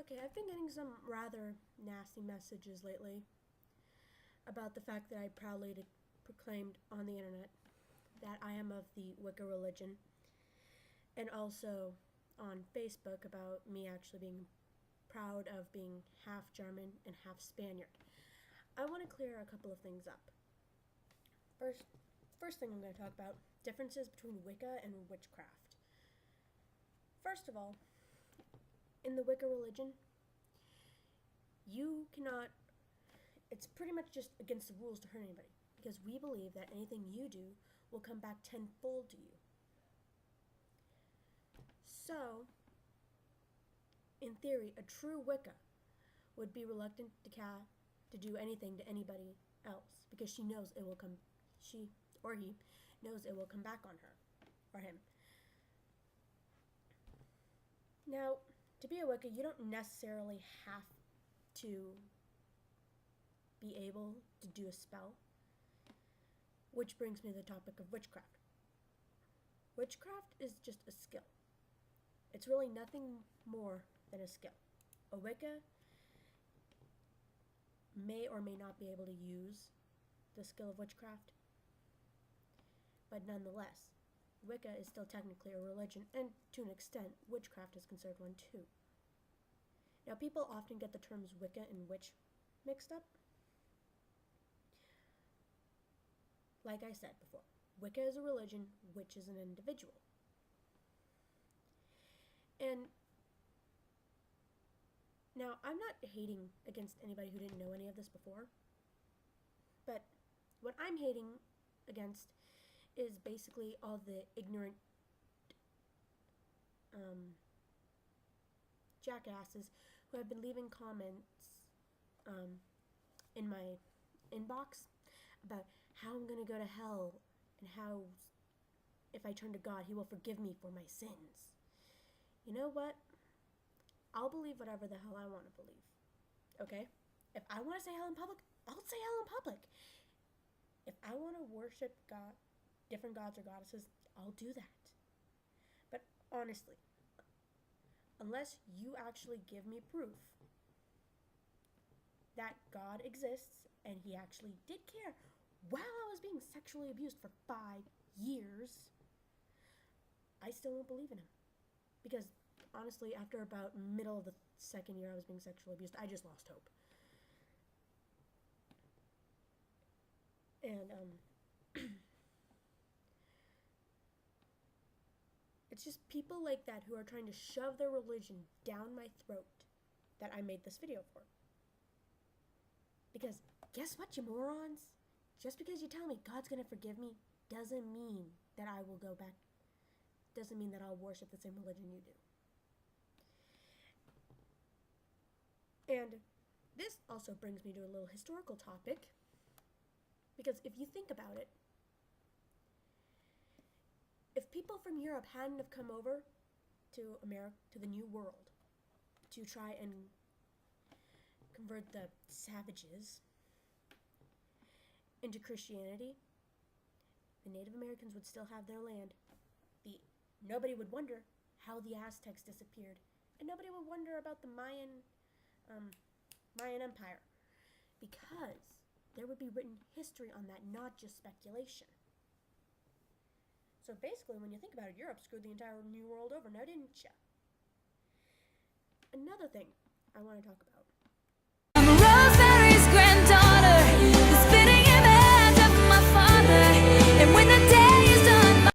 Okay, I've been getting some rather nasty messages lately about the fact that I proudly proclaimed on the internet that I am of the Wicca religion, and also on Facebook about me actually being proud of being half German and half Spaniard. I want to clear a couple of things up. First thing I'm going to talk about, differences between Wicca and witchcraft. First of all, in the Wicca religion, you cannot, it's pretty much just against the rules to hurt anybody, because we believe that anything you do will come back tenfold to you. So, in theory, a true Wicca would be reluctant to do anything to anybody else, because she or he knows it will come back on her or him. Now, to be a Wicca, you don't necessarily have to be able to do a spell, which brings me to the topic of witchcraft. Witchcraft is just a skill. It's really nothing more than a skill. A Wicca may or may not be able to use the skill of witchcraft, but nonetheless, Wicca is still technically a religion, and to an extent, witchcraft is considered one too. Now, people often get the terms Wicca and witch mixed up. Like I said before, Wicca is a religion, witch is an individual. And now, I'm not hating against anybody who didn't know any of this before, but what I'm hating against is basically all the ignorant jackasses who have been leaving comments in my inbox about how I'm going to go to hell and how if I turn to God, He will forgive me for my sins. You know what? I'll believe whatever the hell I want to believe. Okay? If I want to say hell in public, I'll say hell in public. If I want to worship God, different gods or goddesses, I'll do that. But honestly, unless you actually give me proof that God exists and He actually did care while I was being sexually abused for 5 years, I still won't believe in Him. Because honestly, after about middle of the second year I was being sexually abused, I just lost hope. And it's just people like that who are trying to shove their religion down my throat that I made this video for. Because guess what, you morons? Just because you tell me God's going to forgive me doesn't mean that I will go back. Doesn't mean that I'll worship the same religion you do. And this also brings me to a little historical topic. Because if you think about it, if people from Europe hadn't have come over to America, to the New World, to try and convert the savages into Christianity, the Native Americans would still have their land. Nobody would wonder how the Aztecs disappeared, and nobody would wonder about the Mayan Empire, because there would be written history on that, not just speculation. So basically, when you think about it, Europe screwed the entire New World over, now didn't ya? Another thing I want to talk about